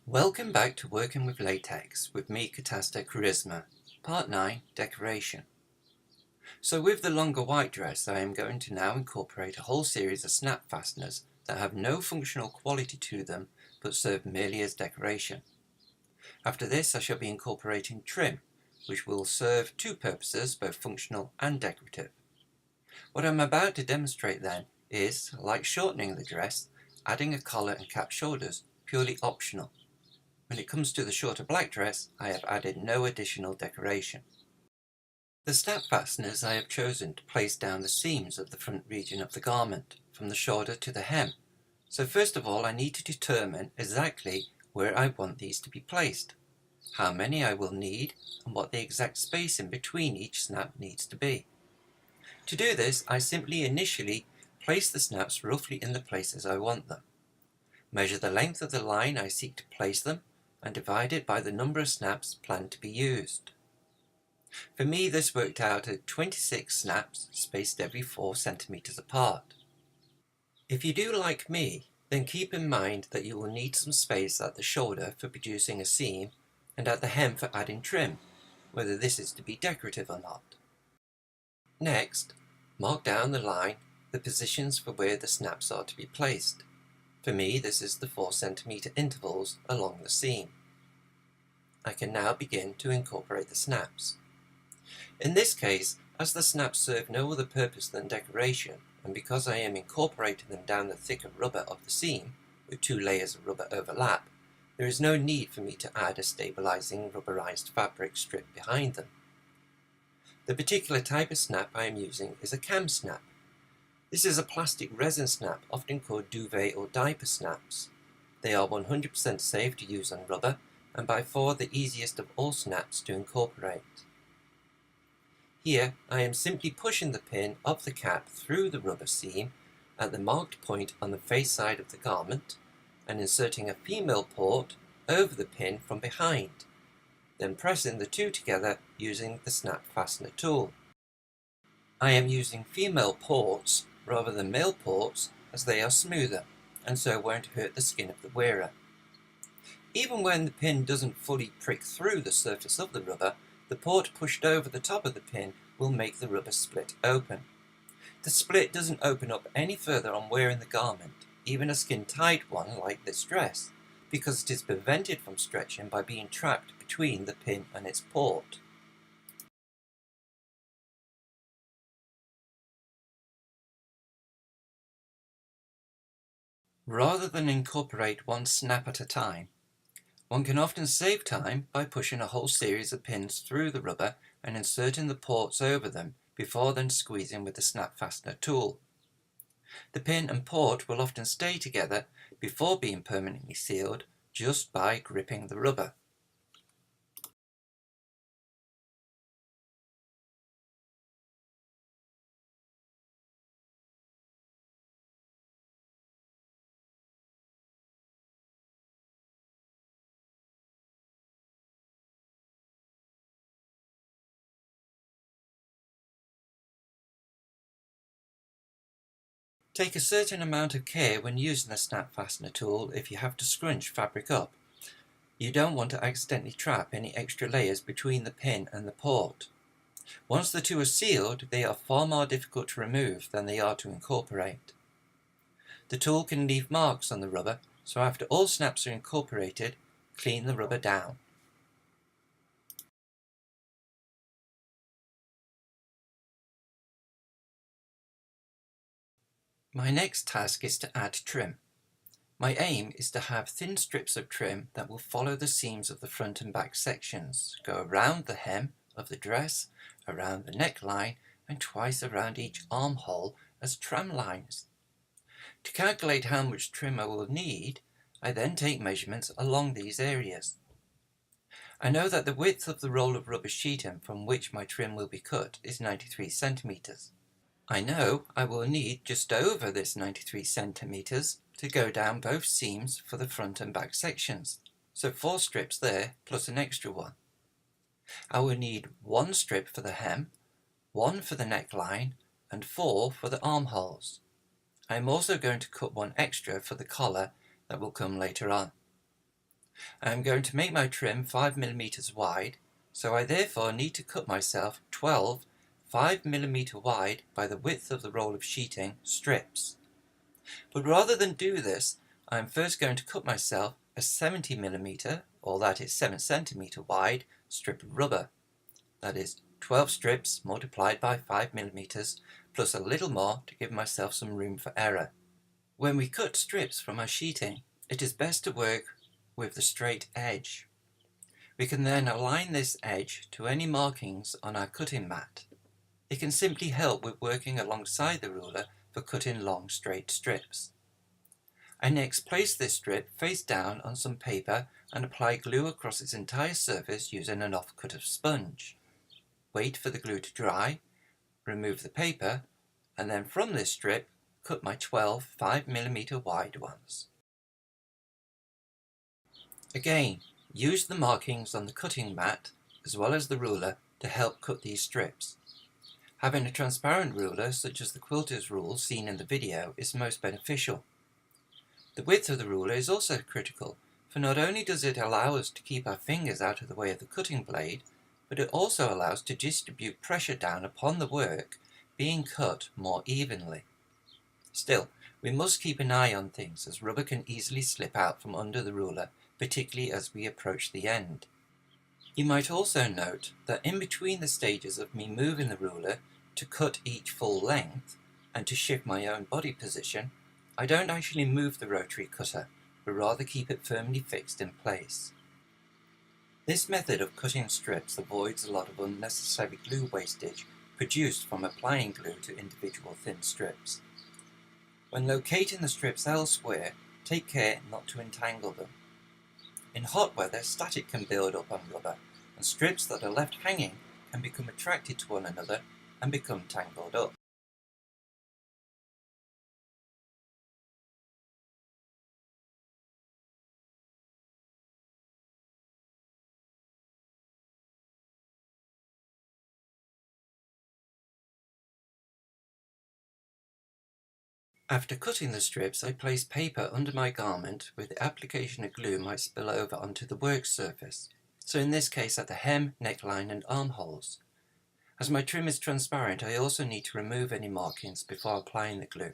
Welcome back to Working with Latex with me, Catasta Charisma, Part 9, Decoration. So with the longer white dress, I am going to now incorporate a whole series of snap fasteners that have no functional quality to them but serve merely as decoration. After this, I shall be incorporating trim, which will serve two purposes, both functional and decorative. What I'm about to demonstrate then is, like shortening the dress, adding a collar and cap shoulders purely optional. When it comes to the shorter black dress, I have added no additional decoration. The snap fasteners I have chosen to place down the seams of the front region of the garment, from the shoulder to the hem. So first of all, I need to determine exactly where I want these to be placed, how many I will need, and what the exact space in between each snap needs to be. To do this, I simply initially place the snaps roughly in the places I want them. Measure the length of the line I seek to place them, and divide it by the number of snaps planned to be used. For me, this worked out at 26 snaps spaced every 4 centimeters apart. If you do like me, then keep in mind that you will need some space at the shoulder for producing a seam and at the hem for adding trim, whether this is to be decorative or not. Next, mark down the line the positions for where the snaps are to be placed. For me, this is the 4 centimeter intervals along the seam. I can now begin to incorporate the snaps. In this case, as the snaps serve no other purpose than decoration, and because I am incorporating them down the thicker rubber of the seam, with 2 layers of rubber overlap, there is no need for me to add a stabilizing rubberized fabric strip behind them. The particular type of snap I am using is a kam-snap. This is a plastic resin snap, often called duvet or diaper snaps. They are 100% safe to use on rubber, and by far the easiest of all snaps to incorporate. Here, I am simply pushing the pin of the cap through the rubber seam at the marked point on the face side of the garment, and inserting a female port over the pin from behind, then pressing the two together using the snap fastener tool. I am using female ports rather than male ports as they are smoother and so won't hurt the skin of the wearer. Even when the pin doesn't fully prick through the surface of the rubber, the port pushed over the top of the pin will make the rubber split open. The split doesn't open up any further on wearing the garment, even a skin-tight one like this dress, because it is prevented from stretching by being trapped between the pin and its port. Rather than incorporate one snap at a time, one can often save time by pushing a whole series of pins through the rubber and inserting the ports over them before then squeezing with the snap fastener tool. The pin and port will often stay together before being permanently sealed just by gripping the rubber. Take a certain amount of care when using the snap fastener tool if you have to scrunch fabric up. You don't want to accidentally trap any extra layers between the pin and the port. Once the two are sealed, they are far more difficult to remove than they are to incorporate. The tool can leave marks on the rubber, so after all snaps are incorporated, clean the rubber down. My next task is to add trim. My aim is to have thin strips of trim that will follow the seams of the front and back sections, go around the hem of the dress, around the neckline, and twice around each armhole as tram lines. To calculate how much trim I will need, I then take measurements along these areas. I know that the width of the roll of rubber sheeting from which my trim will be cut is 93 centimeters. I know I will need just over this 93 centimeters to go down both seams for the front and back sections, so 4 strips there plus an extra one. I will need 1 strip for the hem, 1 for the neckline, and 4 for the armholes. I am also going to cut 1 extra for the collar that will come later on. I am going to make my trim 5mm wide, so I therefore need to cut myself 12 5mm wide by the width of the roll of sheeting strips. But rather than do this, I am first going to cut myself a 70mm, or that is 7cm wide, strip of rubber. That is 12 strips multiplied by 5mm, plus a little more to give myself some room for error. When we cut strips from our sheeting, it is best to work with the straight edge. We can then align this edge to any markings on our cutting mat. It can simply help with working alongside the ruler for cutting long straight strips. I next place this strip face down on some paper and apply glue across its entire surface using an offcut of sponge. Wait for the glue to dry, remove the paper, and then from this strip cut my 12 5mm wide ones. Again, use the markings on the cutting mat as well as the ruler to help cut these strips. Having a transparent ruler such as the quilter's rule seen in the video is most beneficial. The width of the ruler is also critical, for not only does it allow us to keep our fingers out of the way of the cutting blade, but it also allows to distribute pressure down upon the work being cut more evenly. Still, we must keep an eye on things as rubber can easily slip out from under the ruler, particularly as we approach the end. You might also note that in between the stages of me moving the ruler to cut each full length and to shift my own body position, I don't actually move the rotary cutter, but rather keep it firmly fixed in place. This method of cutting strips avoids a lot of unnecessary glue wastage produced from applying glue to individual thin strips. When locating the strips elsewhere, take care not to entangle them. In hot weather, static can build up on rubber, and strips that are left hanging can become attracted to one another and become tangled up. After cutting the strips, I place paper under my garment where the application of glue might spill over onto the work surface, so in this case at the hem, neckline and armholes. As my trim is transparent, I also need to remove any markings before applying the glue.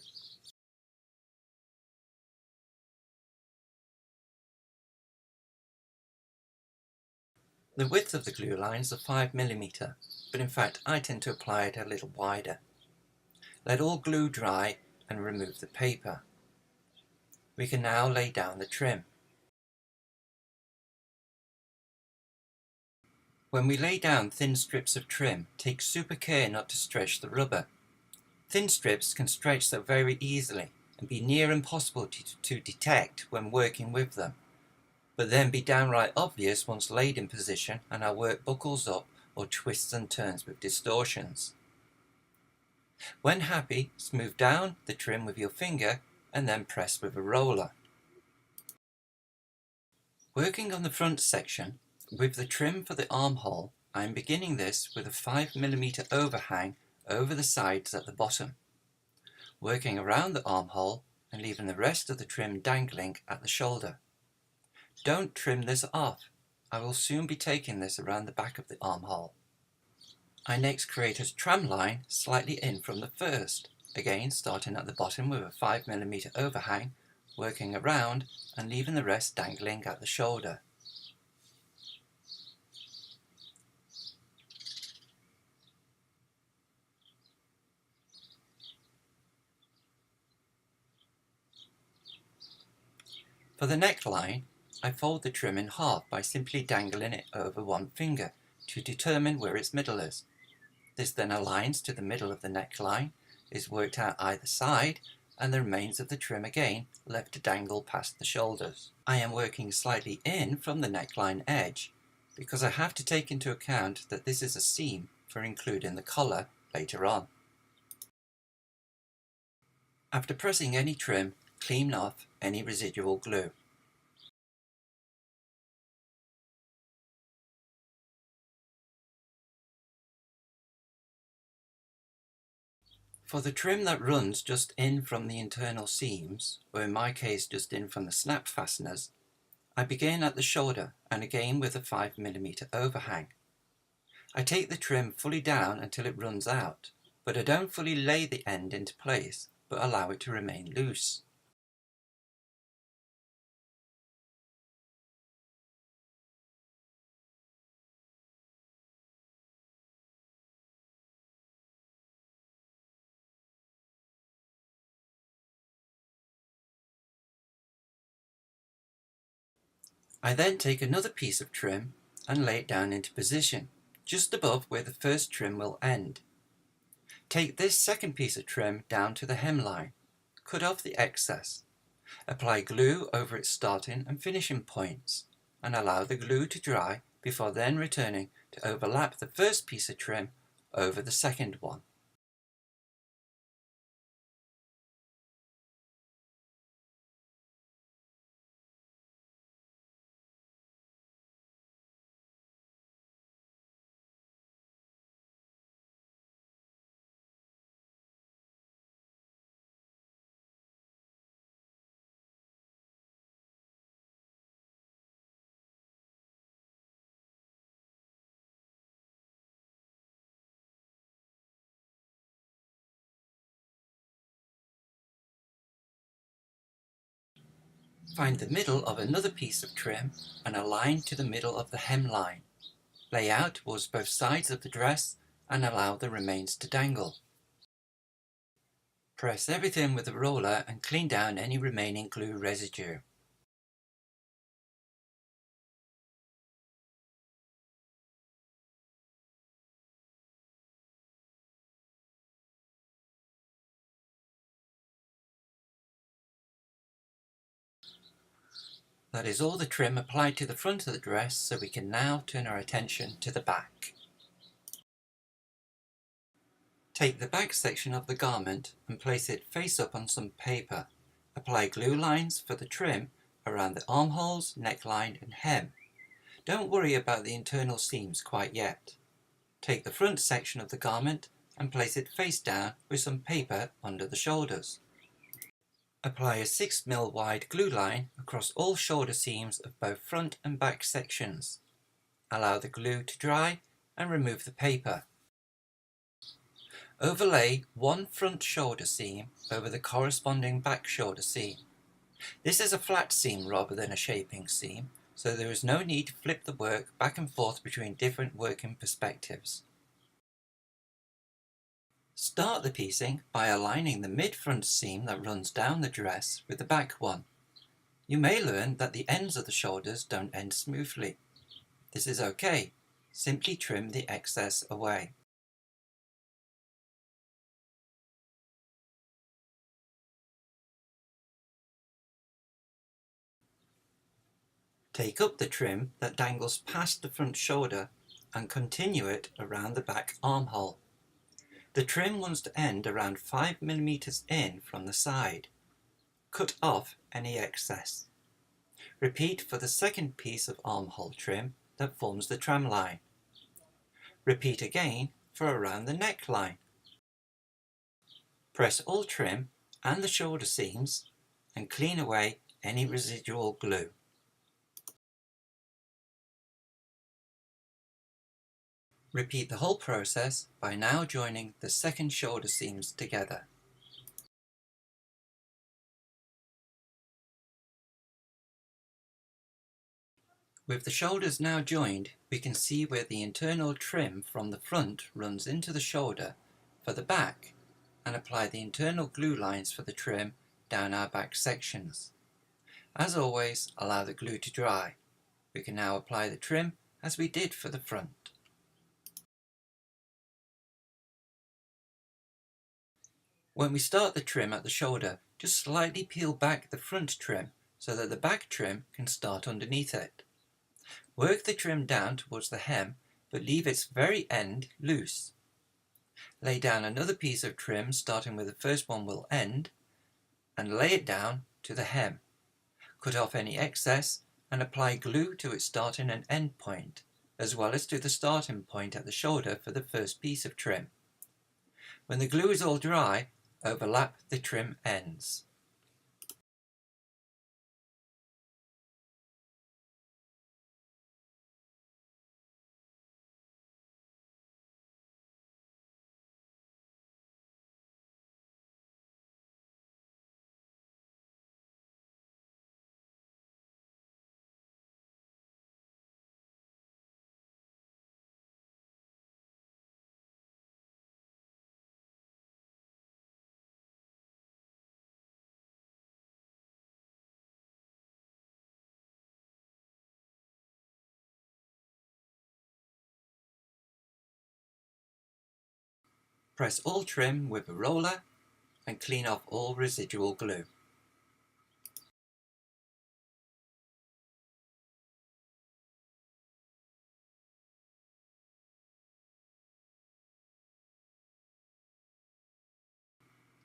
The width of the glue lines are 5mm, but in fact I tend to apply it a little wider. Let all glue dry and remove the paper. We can now lay down the trim. When we lay down thin strips of trim, take super care not to stretch the rubber. Thin strips can stretch so very easily and be near impossible to detect when working with them, but then be downright obvious once laid in position and our work buckles up or twists and turns with distortions. When happy, smooth down the trim with your finger and then press with a roller. Working on the front section, with the trim for the armhole, I am beginning this with a 5mm overhang over the sides at the bottom, working around the armhole and leaving the rest of the trim dangling at the shoulder. Don't trim this off. I will soon be taking this around the back of the armhole. I next create a tram line slightly in from the first, again starting at the bottom with a 5mm overhang, working around and leaving the rest dangling at the shoulder. For the neckline, I fold the trim in half by simply dangling it over one finger to determine where its middle is. This then aligns to the middle of the neckline, is worked out either side, and the remains of the trim again left to dangle past the shoulders. I am working slightly in from the neckline edge because I have to take into account that this is a seam for including the collar later on. After pressing any trim, clean off any residual glue. For the trim that runs just in from the internal seams, or in my case just in from the snap fasteners, I begin at the shoulder and again with a 5mm overhang. I take the trim fully down until it runs out, but I don't fully lay the end into place, but allow it to remain loose. I then take another piece of trim and lay it down into position, just above where the first trim will end. Take this second piece of trim down to the hemline, cut off the excess, apply glue over its starting and finishing points, and allow the glue to dry before then returning to overlap the first piece of trim over the second one. Find the middle of another piece of trim and align to the middle of the hemline. Lay out towards both sides of the dress and allow the remains to dangle. Press everything with a roller and clean down any remaining glue residue. That is all the trim applied to the front of the dress, so we can now turn our attention to the back. Take the back section of the garment and place it face up on some paper. Apply glue lines for the trim around the armholes, neckline and hem. Don't worry about the internal seams quite yet. Take the front section of the garment and place it face down with some paper under the shoulders. Apply a 6mm wide glue line across all shoulder seams of both front and back sections. Allow the glue to dry and remove the paper. Overlay one front shoulder seam over the corresponding back shoulder seam. This is a flat seam rather than a shaping seam, so there is no need to flip the work back and forth between different working perspectives. Start the piecing by aligning the mid-front seam that runs down the dress with the back one. You may learn that the ends of the shoulders don't end smoothly. This is okay. Simply trim the excess away. Take up the trim that dangles past the front shoulder and continue it around the back armhole. The trim wants to end around 5mm in from the side. Cut off any excess. Repeat for the second piece of armhole trim that forms the tram line. Repeat again for around the neckline. Press all trim and the shoulder seams and clean away any residual glue. Repeat the whole process by now joining the second shoulder seams together. With the shoulders now joined, we can see where the internal trim from the front runs into the shoulder for the back, and apply the internal glue lines for the trim down our back sections. As always, allow the glue to dry. We can now apply the trim as we did for the front. When we start the trim at the shoulder, just slightly peel back the front trim so that the back trim can start underneath it. Work the trim down towards the hem, but leave its very end loose. Lay down another piece of trim starting where the first one will end, and lay it down to the hem. Cut off any excess and apply glue to its starting and end point, as well as to the starting point at the shoulder for the first piece of trim. When the glue is all dry, overlap the trim ends. Press all trim with a roller and clean off all residual glue.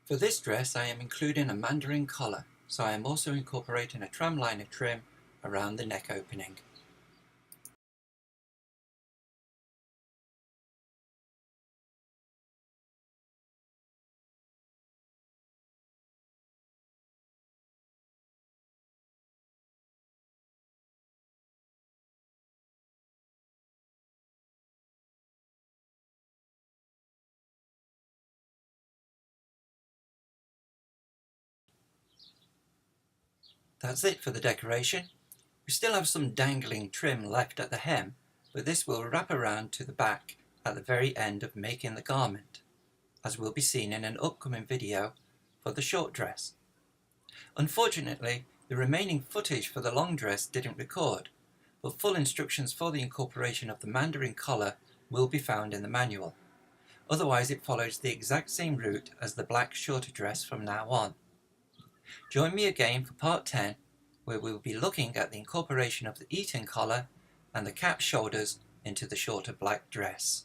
For this dress I am including a mandarin collar, so I am also incorporating a tramliner trim around the neck opening. That's it for the decoration. We still have some dangling trim left at the hem, but this will wrap around to the back at the very end of making the garment, as will be seen in an upcoming video for the short dress. Unfortunately, the remaining footage for the long dress didn't record, but full instructions for the incorporation of the mandarin collar will be found in the manual. Otherwise it follows the exact same route as the black shorter dress from now on. Join me again for part 10, where we will be looking at the incorporation of the Eton collar and the cap shoulders into the shorter black dress.